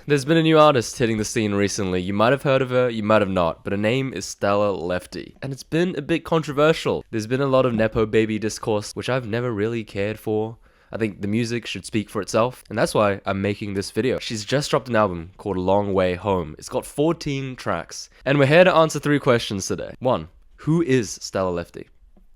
There's been a new artist hitting the scene recently. You might have heard of her, you might have not, but her name is Stella Lefty. And it's been a bit controversial. There's been a lot of Nepo baby discourse, which I've never really cared for. I think the music should speak for itself, and that's why I'm making this video. She's just dropped an album called Long Way Home. It's got 14 tracks. And we're here to answer 3 questions today. 1. Who is Stella Lefty?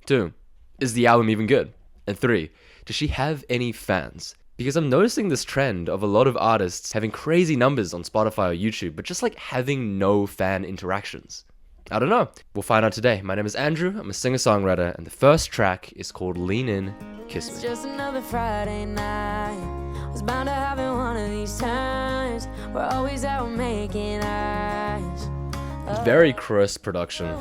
2. Is the album even good? And 3. Does she have any fans? Because I'm noticing this trend of a lot of artists having crazy numbers on Spotify or YouTube, but just like having no fan interactions. I don't know. We'll find out today. My name is Andrew, I'm a singer-songwriter, and the first track is called Lean In, Kiss Me. It's just another Friday night. Was bound to have it one of these times. We're always out making eyes. Very crisp production.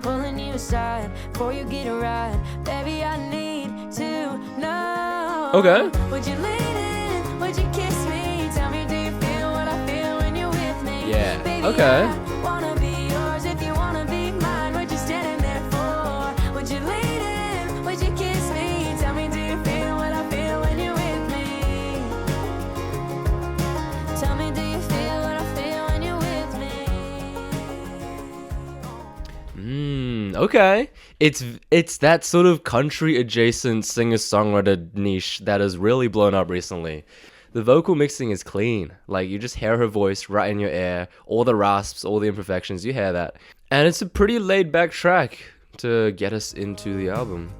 Pulling you aside before you get a ride. Baby, I need to know. Okay. Would you lean in? Would you kiss me? Tell me, do you feel what I feel when you're with me? Yeah. Baby, Okay. I wanna be yours if you wanna be mine. What you standing there for? Would you lean in? Would you kiss me? Tell me, do you feel what I feel when you're with me? Tell me, do you feel what I feel when you're with me? Okay. It's that sort of country adjacent singer-songwriter niche that has really blown up recently. The vocal mixing is clean. Like, you just hear her voice right in your ear, all the rasps, all the imperfections, you hear that. And it's a pretty laid-back track to get us into the album.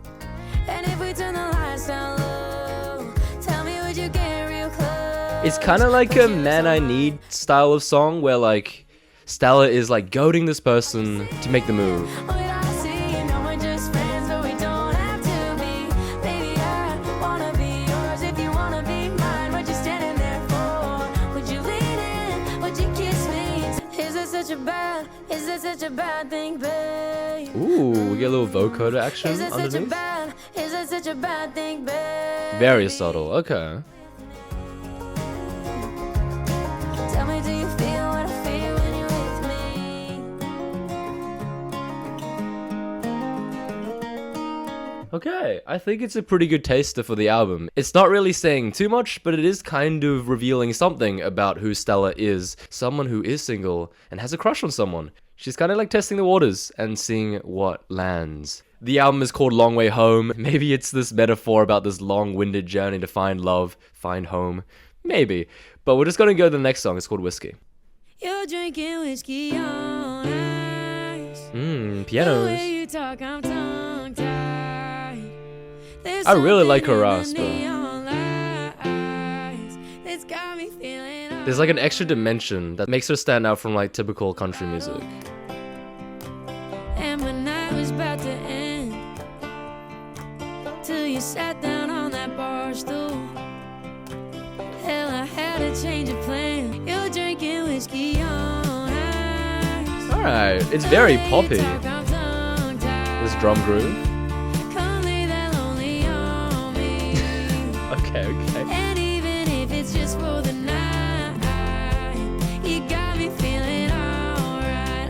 And if we turn the lights down low, tell me, would you get real close? It's kind of like a Man I Need style of song where, like, Stella is, like, goading this person to make the move. Oh, yeah, I see, you know we're just friends, but we don't have to be. Baby, I wanna be yours if you wanna be mine. What you standing there for? Would you lean in? Would you kiss me? Is that such a bad thing, babe? Ooh, we get a little vocoder action Is that underneath. such a bad thing, babe? Very subtle, okay. Tell me, do you feel what I feel when you're with me? Okay, I think it's a pretty good taster for the album. It's not really saying too much, but it is kind of revealing something about who Stella is. Someone who is single and has a crush on someone. She's kind of like testing the waters and seeing what lands. The album is called Long Way Home. Maybe it's this metaphor about this long-winded journey to find love, find home. Maybe. But we're just gonna go to the next song. It's called Whiskey. You're drinking whiskey on ice. The Pianos. way you talk, I'm tongue-tied. There's I really something like her in the rasp, though. neon lights that's got me feeling There's like an extra dimension that makes her stand out from like typical country music. And my night was about to end till you sat down on that bar stool. Hell, I had to change of plan. You're drinking whiskey on ice. Alright, it's very The way you poppy. talk, I'm tongue-tied. This drum groove. Come lay that lonely on me. Okay. And even if it's just for the night, you got me feeling alright.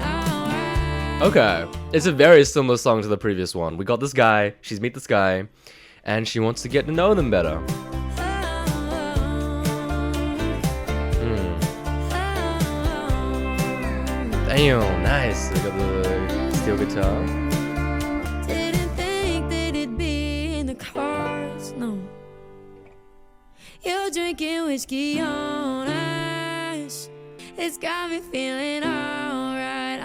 Okay. It's a very similar song to the previous one. We got this guy, she's met this guy, and she wants to get to know them better. Damn, nice. We got the steel guitar. Didn't think that it'd be in the cards, no. You're drinking whiskey on ice. It's got me feeling alright.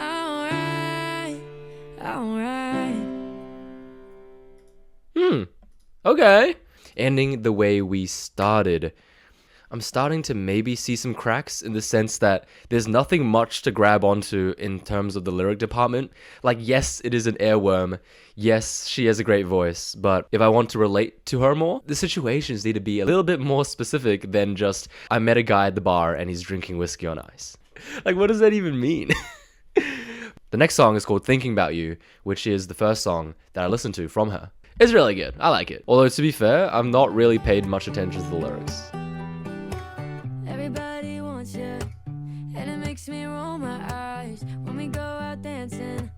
Okay. Ending the way we started. I'm starting to maybe see some cracks in the sense that there's nothing much to grab onto in terms of the lyric department. Like, yes, it is an earworm. Yes, she has a great voice. But if I want to relate to her more, the situations need to be a little bit more specific than just, I met a guy at the bar and he's drinking whiskey on ice. Like, what does that even mean? The next song is called Thinking About You, which is the first song that I listened to from her. It's really good. I like it. Although, to be fair, I've not really paid much attention to the lyrics. Everybody wants you, and it makes me roll my eyes when we go out dancing.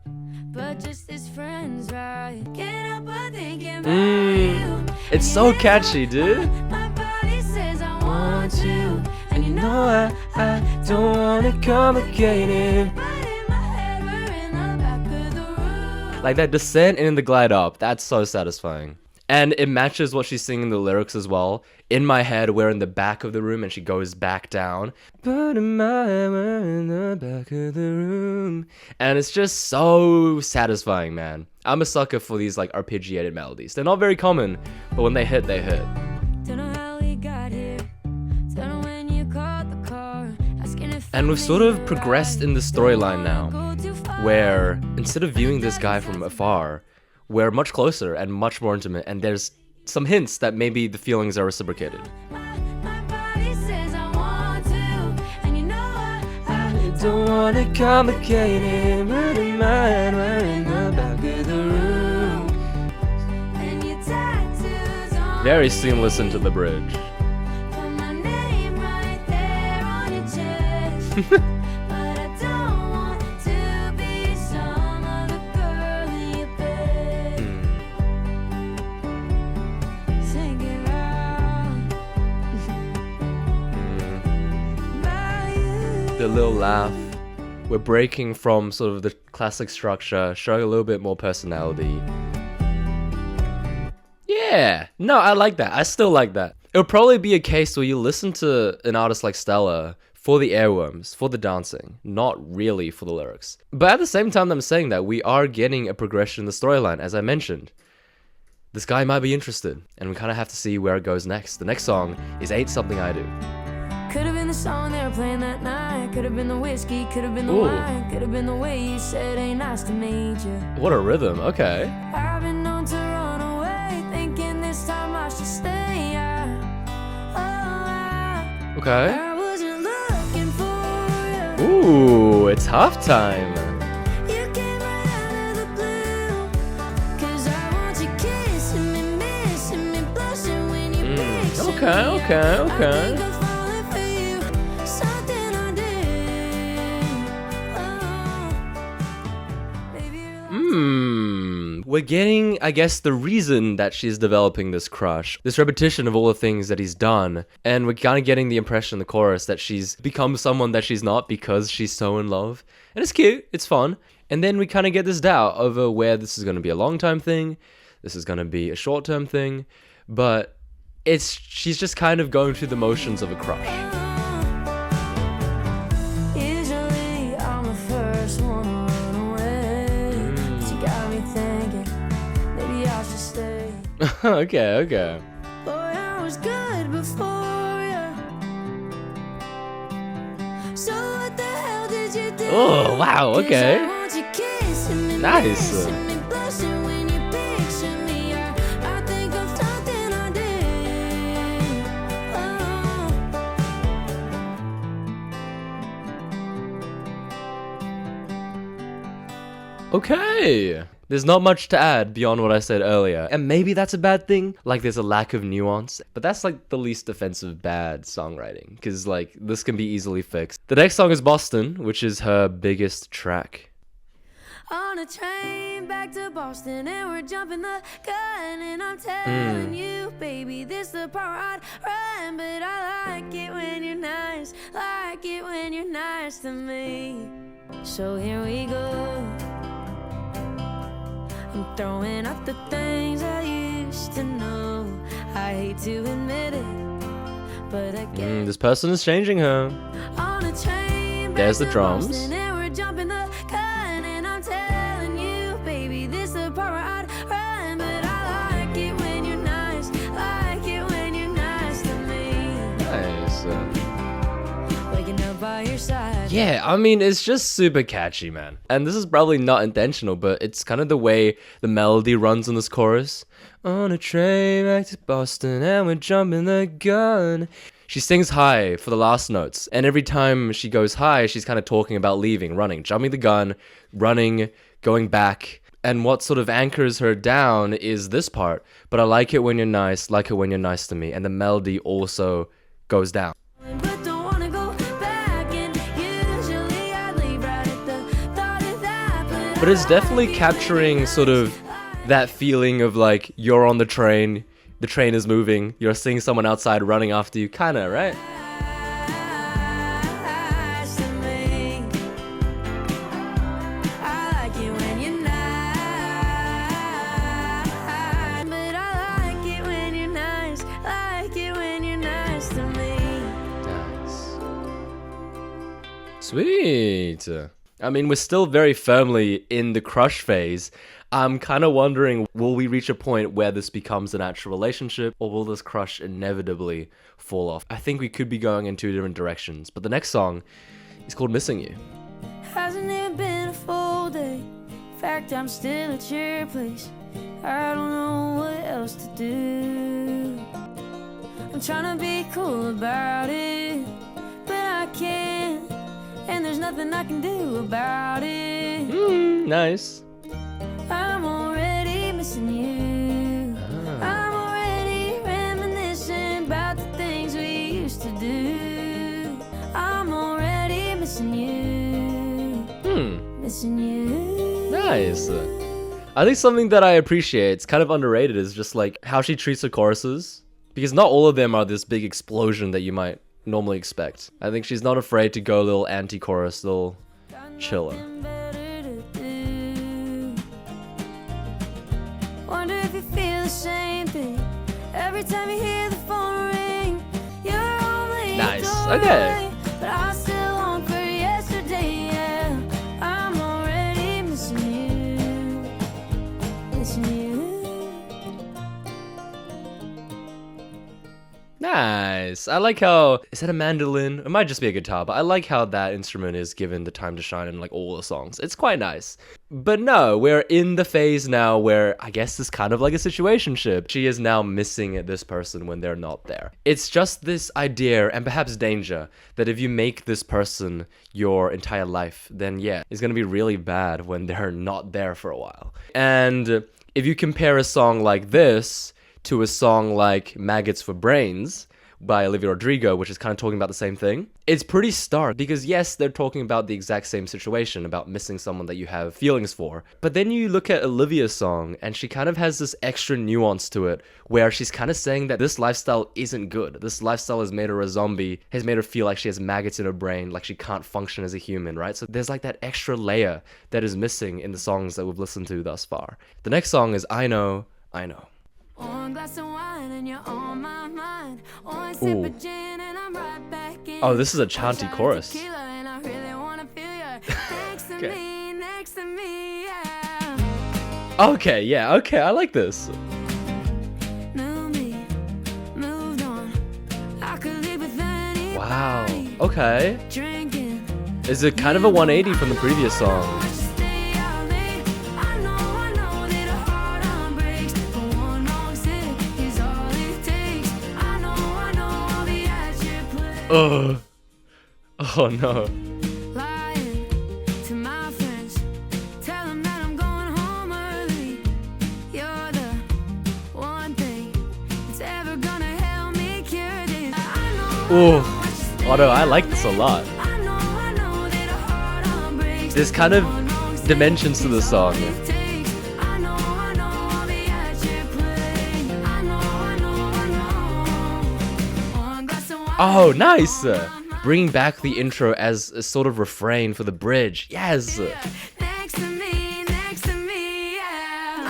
But just as friends, right? Can't help but thinking about you. It's so catchy, dude. My body says I want you, and you know I don't wanna complicate it. But in my head, we're in the back of the room. Like that descent and the glide up, that's so satisfying. And it matches what she's singing in the lyrics as well. In my head, we're in the back of the room, and she goes back down. But in my head, we're in the back of the room. And it's just so satisfying, man. I'm a sucker for these like arpeggiated melodies. They're not very common, but when they hit, they hit. Don't know how we got here. Don't know when you called the car. Asking if And we've sort of progressed in the storyline now, go too far. where instead of viewing this guy from afar, we're much closer and much more intimate, and there's some hints that maybe the feelings are reciprocated. My body says I want to, and you know I Don't wanna complicate it, but in mind, we're in the back of the room. and your tattoos on Very seamless into the bridge. put my name right there on your chest. But I don't want to be some other girl in your bed. Think it out about you. The little laugh. We're breaking from sort of the classic structure, showing a little bit more personality. Yeah, no, I like that. I still like that. It'll probably be a case where you listen to an artist like Stella for the airworms, for the dancing, not really for the lyrics. But at the same time that I'm saying that, we are getting a progression in the storyline, as I mentioned. This guy might be interested, and we kind of have to see where it goes next. The next song is Ain't Something I Do. Could have been the song they were playing that night. Could have been the whiskey. Could have been the Ooh. wine. Could have been the way you said ain't nice to meet you. What a rhythm, okay. I've been known to run away, thinking this time I should stay. Okay. I wasn't looking for you. Ooh, it's halftime. You came right out of the blue. 'Cause I want you kissing me, missing me, blushing when you picture me. okay. I think I'm falling for you, something I did. Baby, you're We're getting, I guess, the reason that she's developing this crush. This repetition of all the things that he's done. And we're kind of getting the impression in the chorus that she's become someone that she's not because she's so in love. And it's cute, it's fun. And then we kind of get this doubt over where this is going to be a long-term thing, this is going to be a short-term thing. But she's just kind of going through the motions of a crush. Usually I'm the first one to run away. But you got me thinking, maybe I should stay. Okay. Boy, I was good before you. So what the hell did you do? Oh, wow, 'Cause okay. I want you kissing me, Nice. missing me, blushing when you picture me. I think of something I did. Okay. There's not much to add beyond what I said earlier. And maybe that's a bad thing. Like, there's a lack of nuance. But that's like the least offensive bad songwriting. Because, like, this can be easily fixed. The next song is Boston, which is her biggest track. On a train back to Boston, and we're jumping the gun, and I'm telling you, baby, this the part I'd run, but I like it when you're nice, like it when you're nice to me. So here we go. I'm throwing out the things I used to know. I hate to admit it, but I guess This person is changing her. on a train back There's the to drums. Boston, and we're jumping the gun, and I'm telling you, baby, this the part where I'd run, but I like it when you're nice, like it when you're nice to me. Nice. Waking up by your side. Yeah, I mean, it's just super catchy, man. And this is probably not intentional, but it's kind of the way the melody runs in this chorus. On a train back to Boston, and we're jumping the gun. She sings high for the last notes, and every time she goes high, she's kind of talking about leaving, running, jumping the gun, running, going back. And what sort of anchors her down is this part. But I like it when you're nice, like it when you're nice to me. And the melody also goes down. But don't wanna go back, and usually I leave right at the thought of that, But it's definitely capturing sort of that feeling of like you're on the train is moving, you're seeing someone outside running after you, kinda, right? Sweet. I mean, we're still very firmly in the crush phase. I'm kind of wondering, will we reach a point where this becomes an actual relationship, or will this crush inevitably fall off? I think we could be going in two different directions, but the next song is called Missing You. Hasn't it been a full day? In fact, I'm still at your place. I don't know what else to do. I'm trying to be cool about it, but I can't. And there's nothing I can do about it. Nice. I'm already missing you. I'm already reminiscing about the things we used to do. I'm already missing you. Missing you. Nice. I think something that I appreciate, it's kind of underrated, is just like how she treats her choruses. Because not all of them are this big explosion that you might normally expect. I think she's not afraid to go a little anti-chorus, little chiller. Wonder if you feel the same thing every time you hear the phone ring. You're only Nice. Okay. but I still long for yesterday. Yeah, I'm already missing you, missing you. Nice. I like how, is that a mandolin? It might just be a guitar, but I like how that instrument is given the time to shine in like all the songs. It's quite nice. But no, we're in the phase now where I guess it's kind of like a situationship. She is now missing this person when they're not there. It's just this idea, and perhaps danger, that if you make this person your entire life, then yeah, it's gonna be really bad when they're not there for a while. And if you compare a song like this to a song like Maggots for Brains by Olivia Rodrigo, which is kind of talking about the same thing, it's pretty stark because yes, they're talking about the exact same situation, about missing someone that you have feelings for. But then you look at Olivia's song and she kind of has this extra nuance to it where she's kind of saying that this lifestyle isn't good. This lifestyle has made her a zombie, has made her feel like she has maggots in her brain, like she can't function as a human, right? So there's like that extra layer that is missing in the songs that we've listened to thus far. The next song is I Know, I Know. One glass of wine and you're on my mind. One sip of gin and I'm right back in. Oh, this is a chanty chorus. Tequila and I really wanna feel you next to me, next to me, yeah. Okay, yeah, okay, I like this. Knew me, moved on. I could live with anybody. Wow, okay. Drinking. Is it kind of a 180 from the previous song? Stay out late. I know that a heart on breaks, but one wrong sip is all it takes. I know I'll be at your place. Ugh. Oh no. Lying to my friends, tell them that I'm going home early. You're the one thing that's ever gonna help me cure this. I know Oh no, I like this a lot. I know that a heart on breaks. There's kind of dimensions to the song. I know I'll be at your place. I know. One glass of wine. Oh, nice. Bringing back the intro as a sort of refrain for the bridge. Yes. Next to me, yeah. I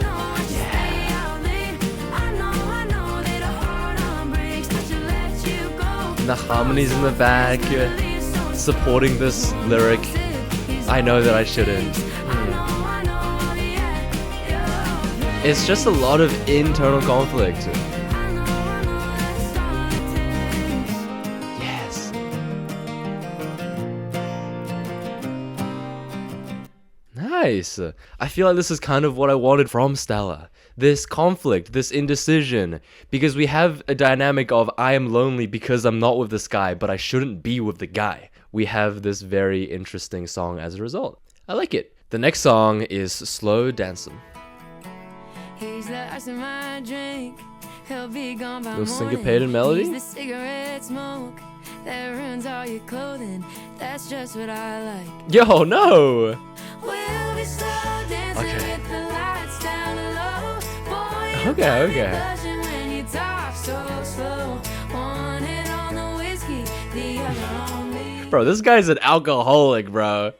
know you stay out late. I know that a heart on breaks, but you let you go. And the harmonies in the back, supporting this lyric. I know that I shouldn't. It's just a lot of internal conflict. Yes. Nice. I feel like this is kind of what I wanted from Stella. This conflict, this indecision, because we have a dynamic of I am lonely because I'm not with this guy, but I shouldn't be with the guy. We have this very interesting song as a result. I like it. The next song is Slow Dancin'. He's the ice in my drink. He'll be gone by Little morning. syncopated melody? He's the cigarette smoke that ruins all your clothing. That's just what I like. Yo, no! We'll be slow dancing Okay. with the lights down low. Boy, you Okay, got me okay. blushing when you talk so slow. One hand on the whiskey, the other on me. Bro, this guy's an alcoholic, bro.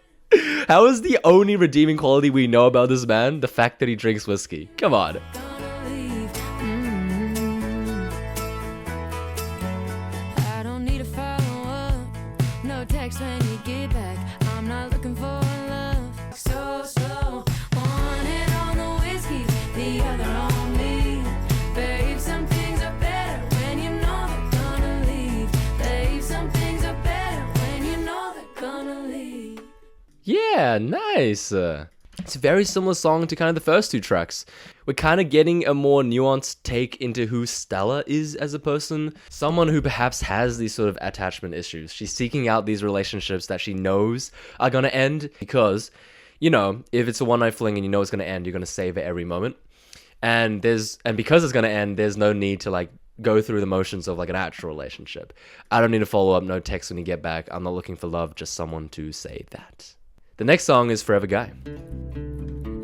How is the only redeeming quality we know about this man the fact that he drinks whiskey? Come on. Gonna leave. I don't need to follow up. No, no text when you get back. I'm not looking for love. So slow, one hand on the whiskey, the other on me. Babe, some things are better when you know they're gonna leave. Babe, some things are better when you know they're gonna leave. Yeah, nice. It's a very similar song to kind of the first two tracks. We're kind of getting a more nuanced take into who Stella is as a person. Someone who perhaps has these sort of attachment issues. She's seeking out these relationships that she knows are going to end because, you know, if it's a one-night fling and you know it's going to end, you're going to savor every moment. And because it's going to end, there's no need to like go through the motions of like an actual relationship. I don't need to follow up, no text when you get back. I'm not looking for love, just someone to say that. The next song is Forever Guy.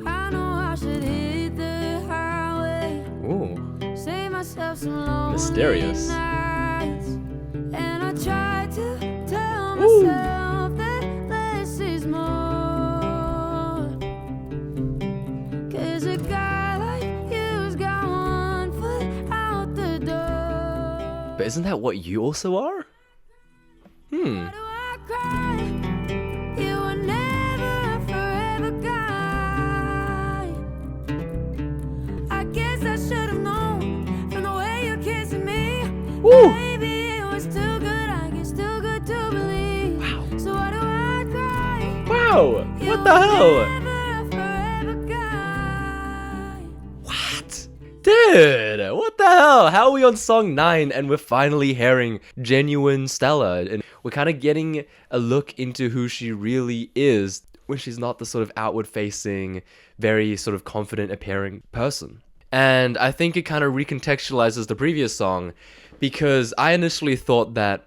I know I should hit the highway. Ooh. Save myself some lonely Mysterious. nights. And I try to tell myself that less is more. 'Cause a guy like you's got one foot out the door. But isn't that what you also are? Why do I cry? You were never a forever guy. I guess I should have known from the way you're kissing me. Woo. Maybe it was too good, I guess too good to believe. Wow. So why do I cry? Wow! You What the were hell? never a forever guy. What? Dude, what the hell? How are we on song 9 and we're finally hearing genuine Stella? And we're kind of getting a look into who she really is when she's not the sort of outward-facing, very sort of confident appearing person. And I think it kind of recontextualizes the previous song because I initially thought that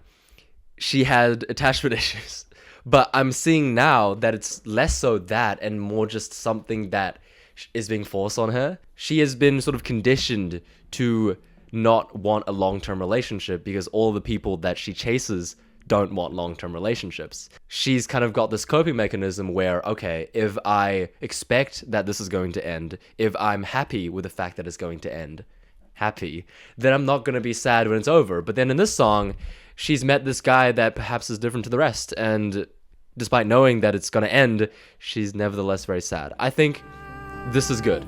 she had attachment issues. But I'm seeing now that it's less so that and more just something that is being forced on her. She has been sort of conditioned to not want a long-term relationship because all the people that she chases don't want long-term relationships. She's kind of got this coping mechanism where, okay, if I expect that this is going to end, if I'm happy with the fact that it's going to end, then I'm not going to be sad when it's over. But then in this song, she's met this guy that perhaps is different to the rest, and despite knowing that it's going to end, she's nevertheless very sad. I think this is good.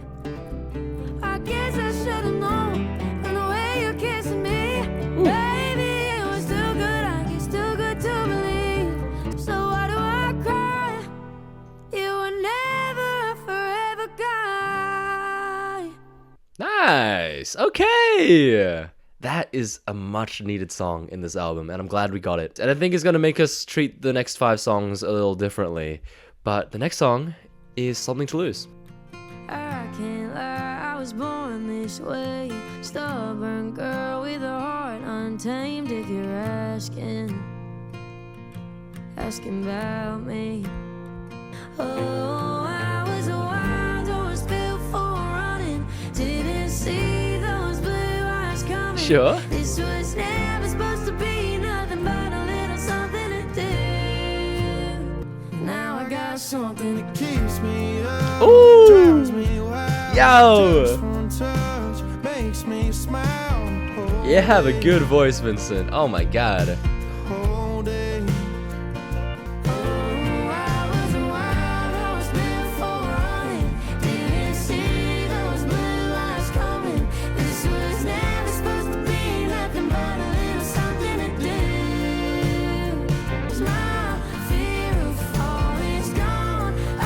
I guess I should have known from the way you're kissing me. Baby, it was too good, I guess too good to believe. So why do I cry? You were never a forever guy. Nice. Okay. That is a much needed song in this album, and I'm glad we got it. And I think it's going to make us treat the next 5 songs a little differently. But the next song is Something to Lose. I can't lie, I was born this way. Stubborn girl with a heart untamed. If you're asking about me. Oh, I was a wild horse built for running. Didn't see those blue eyes coming. Sure. This was never supposed to be nothing but a little something to do. Now I got something that keeps me up. Ooh. Drives me wild. Yo. Just one touch makes me smile. You have a good voice, Vincent. Oh my god. Whole day. Oh, I was a wild horse built for running. Didn't see those blue eyes coming. This was never supposed to be nothing but a little something to do. 'Cause my fear of falling's gone. I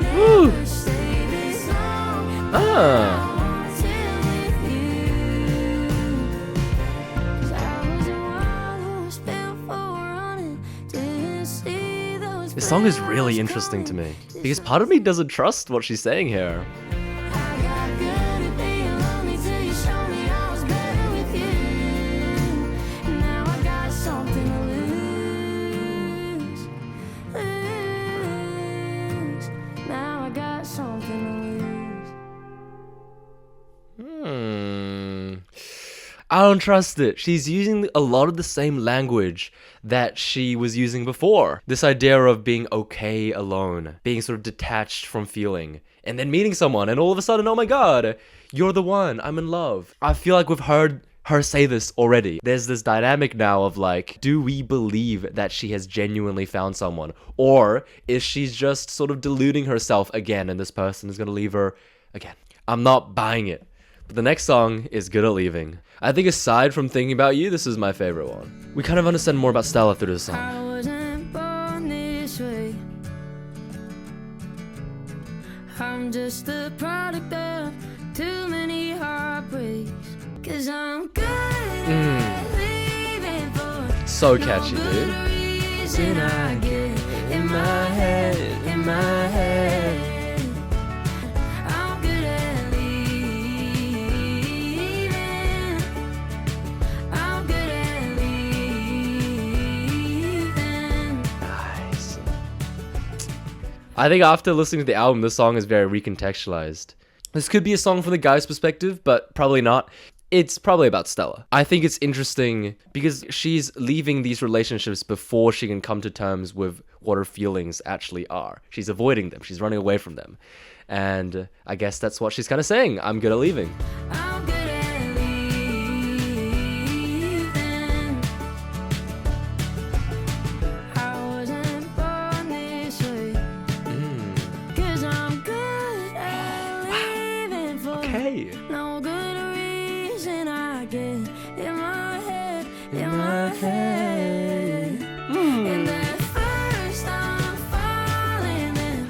never stayed this long. Ah. This song is really interesting to me because part of me doesn't trust what she's saying here. I don't trust it. She's using a lot of the same language that she was using before. This idea of being okay alone, being sort of detached from feeling, and then meeting someone and all of a sudden, oh my god, you're the one, I'm in love. I feel like we've heard her say this already. There's this dynamic now of like, do we believe that she has genuinely found someone? Or is she just sort of deluding herself again and this person is gonna leave her again? I'm not buying it. But the next song is Good at Leaving. I think aside from Thinking About You, this is my favorite one. We kind of understand more about Stella through this song. I wasn't born this way. I'm just the product of too many heartbreaks. 'Cause I'm good at leaving for So catchy, no dude. good reason. I get in my head, in my head. I'm good at leaving. I'm good at leaving. Nice. I think after listening to the album, this song is very recontextualized. This could be a song from the guy's perspective, but probably not. It's probably about Stella. I think it's interesting because she's leaving these relationships before she can come to terms with what her feelings actually are. She's avoiding them. She's running away from them. And I guess that's what she's kind of saying. I'm good at leaving. I'm good at leaving. I wasn't born this way. 'Cause I'm good at leaving for Okay. no good reason. I get in my head, in my head. And at first I'm falling in.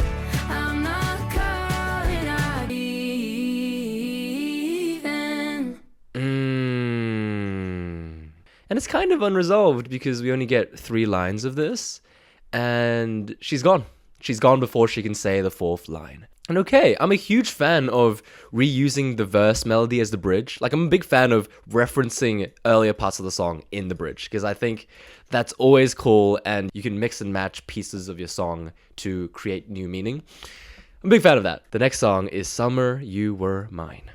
I'm not calling, I leaving. And it's kind of unresolved because we only get 3 lines of this, and she's gone. She's gone before she can say the 4th line. And okay, I'm a huge fan of reusing the verse melody as the bridge. Like, I'm a big fan of referencing earlier parts of the song in the bridge, because I think that's always cool, and you can mix and match pieces of your song to create new meaning. I'm a big fan of that. The next song is Summer You Were Mine.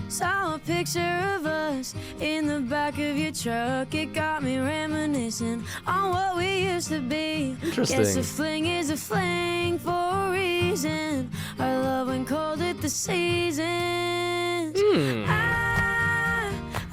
Saw a picture of us in the back of your truck. It got me reminiscing on what we used to be. Interesting. Guess a fling is a fling for a reason. Our love went cold at the seasons.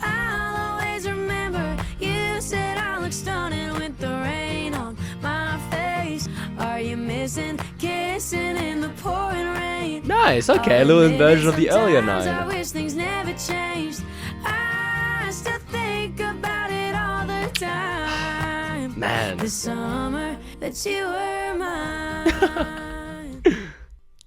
I'll always remember you said I look stunning with the rain on my face. Are you missing kissing in the pouring rain? Nice, okay, a little inversion of the earlier Sometimes I 9. wish things never changed. I still think about it all the time. Man. The summer that you were mine.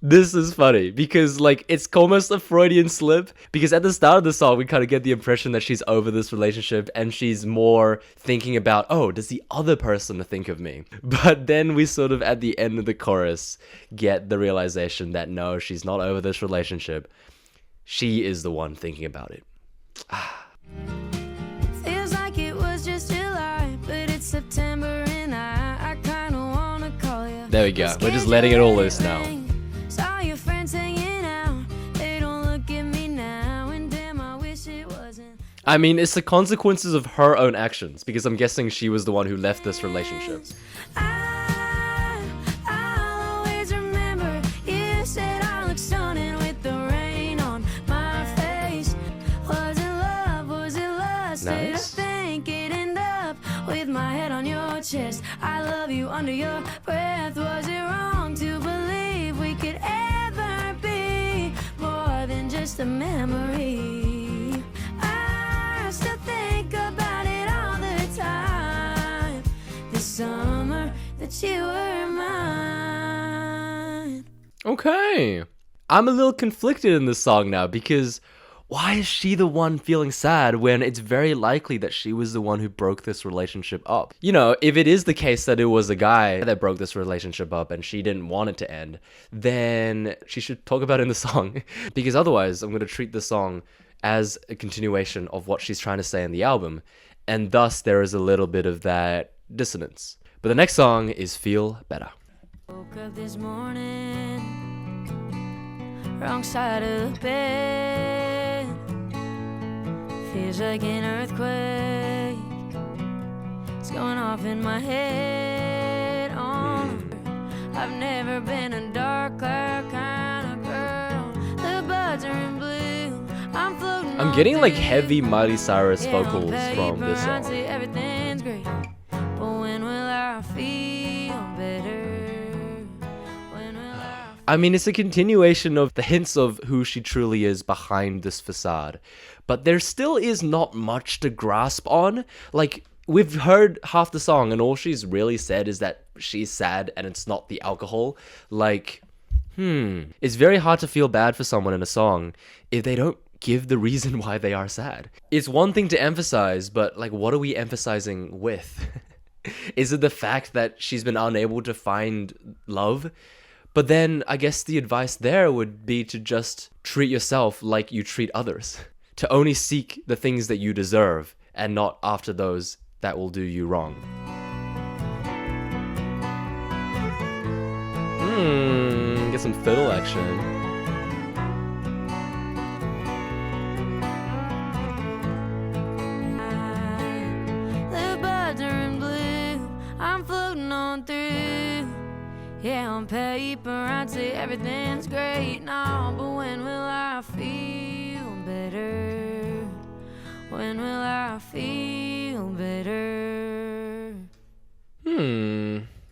This is funny because, like, it's almost a Freudian slip, because at the start of the song we kind of get the impression that she's over this relationship and she's more thinking about, oh, does the other person think of me? But then we sort of at the end of the chorus get the realization that no, she's not over this relationship. She is the one thinking about it. Feels like it was just July, but it's September and I kinda wanna call you. There we go. We're just letting it all loose now. Saw your friends hanging out. They don't look at me now, and damn, I wish it wasn't. I mean, it's the consequences of her own actions, because I'm guessing she was the one who left this relationship. I'll always remember you said I look stunning with the rain on my face. Was it love? Was it lust? Nice. Did I think it'd end up with my head on your chest? I love you under your breath. Was it wrong to believe we could ever be more than just a memory? I still think about it all the time. The summer that you were mine. Okay. I'm a little conflicted in this song now, because why is she the one feeling sad when it's very likely that she was the one who broke this relationship up? You know, if it is the case that it was the guy that broke this relationship up and she didn't want it to end, then she should talk about it in the song. Because otherwise, I'm going to treat the song as a continuation of what she's trying to say in the album, and thus there is a little bit of that dissonance. But the next song is Feel Better. Woke up this morning, wrong side of the bed. Feels like an earthquake. It's going off in my head. I've never been a dark cloud kind of girl. The buds are in blue. I'm floating I'm getting like heavy Miley Cyrus vocals from this I'd song. say everything's great, but when will I feel better? When will I I mean, it's a continuation of the hints of who she truly is behind this facade, but there still is not much to grasp on. Like, we've heard half the song, and all she's really said is that she's sad and it's not the alcohol. Like, it's very hard to feel bad for someone in a song if they don't give the reason why they are sad. It's one thing to emphasize, but like, what are we emphasizing with? Is it the fact that she's been unable to find love? But then I guess the advice there would be to just treat yourself like you treat others. To only seek the things that you deserve and not after those that will do you wrong. Get some fiddle action. The birds are in blue, I'm floating on through. Yeah, on paper I'd say everything's great now, but when will I feel better? When will I feel better?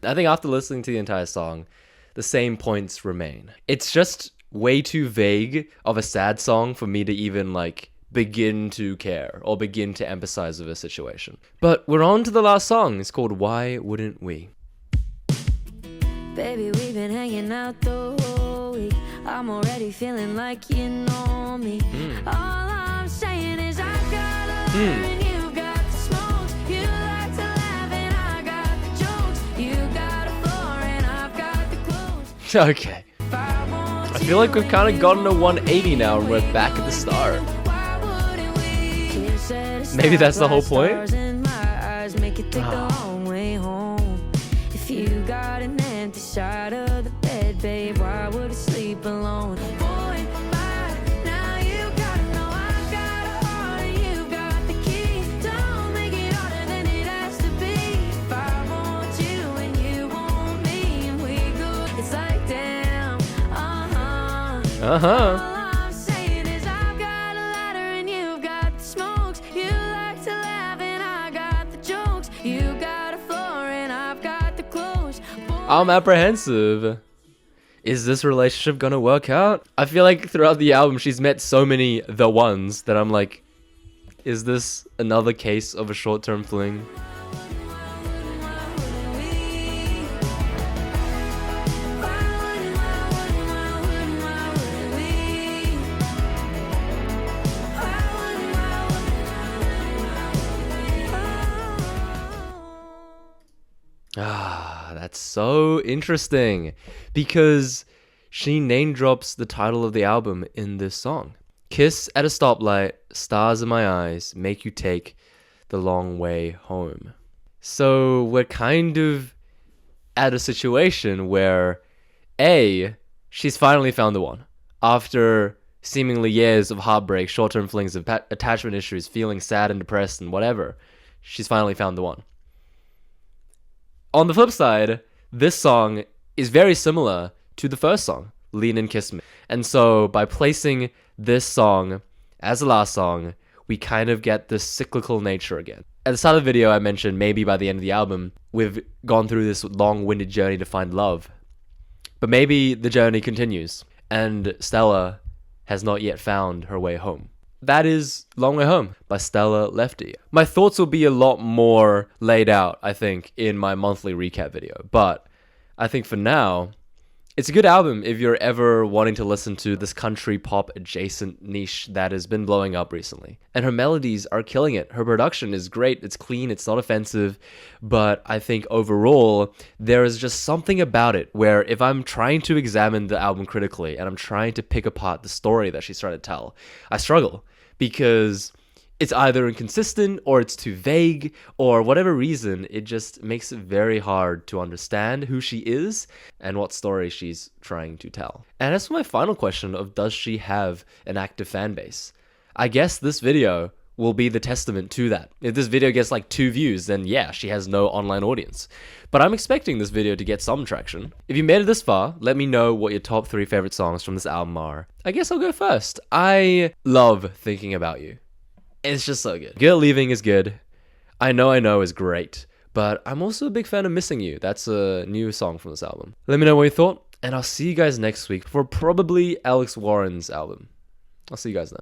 I think after listening to the entire song, the same points remain. It's just way too vague of a sad song for me to even like begin to care or begin to empathize with a situation. But we're on to the last song. It's called Why Wouldn't We? Baby, we've been hanging out the whole week. I'm already feeling like you know me. All I'm saying is I've got a letter and you've got the smokes. You like to laugh and I got the jokes. You got a floor and I've got the clothes. Okay. I feel like we've kind of gotten a 180 now and we're back at the start. Maybe that's the whole point? Make it take the long way home. If you got an empty side of the bed, babe, why would I sleep alone? Boy, now you gotta know I've got a heart and you've got the key. Don't make it harder than it has to be. If I want you and you want me and we go, it's like damn, All I'm saying is I've got a ladder and you've got the smokes. You like to laugh and I got the jokes. You got a floor and I've got the clothes. I'm apprehensive. Is this relationship gonna work out? I feel like throughout the album she's met so many the ones that I'm like, is this another case of a short-term fling? That's so interesting because she name drops the title of the album in this song. Kiss at a stoplight, stars in my eyes, make you take the long way home. So we're kind of at a situation where A, she's finally found the one. After seemingly years of heartbreak, short-term flings, of attachment issues, feeling sad and depressed and whatever, she's finally found the one. On the flip side, this song is very similar to the first song, Lean and Kiss Me. And so by placing this song as the last song, we kind of get this cyclical nature again. At the start of the video, I mentioned maybe by the end of the album, we've gone through this long-winded journey to find love. But maybe the journey continues, and Stella has not yet found her way home. That is Long Way Home by Stella Lefty. My thoughts will be a lot more laid out, I think, in my monthly recap video. But I think for now, it's a good album if you're ever wanting to listen to this country pop adjacent niche that has been blowing up recently. And her melodies are killing it. Her production is great. It's clean. It's not offensive. But I think overall, there is just something about it where if I'm trying to examine the album critically and I'm trying to pick apart the story that she's trying to tell, I struggle. Because it's either inconsistent or it's too vague or whatever reason, it just makes it very hard to understand who she is and what story she's trying to tell. And as for my final question of does she have an active fan base? I guess this video will be the testament to that. If this video gets like 2 views, then yeah, she has no online audience. But I'm expecting this video to get some traction. If you made it this far, let me know what your top 3 favorite songs from this album are. I guess I'll go first. I love Thinking About You. It's just so good. Girl Leaving is good. I Know is great. But I'm also a big fan of Missing You. That's a new song from this album. Let me know what you thought, and I'll see you guys next week for probably Alex Warren's album. I'll see you guys then.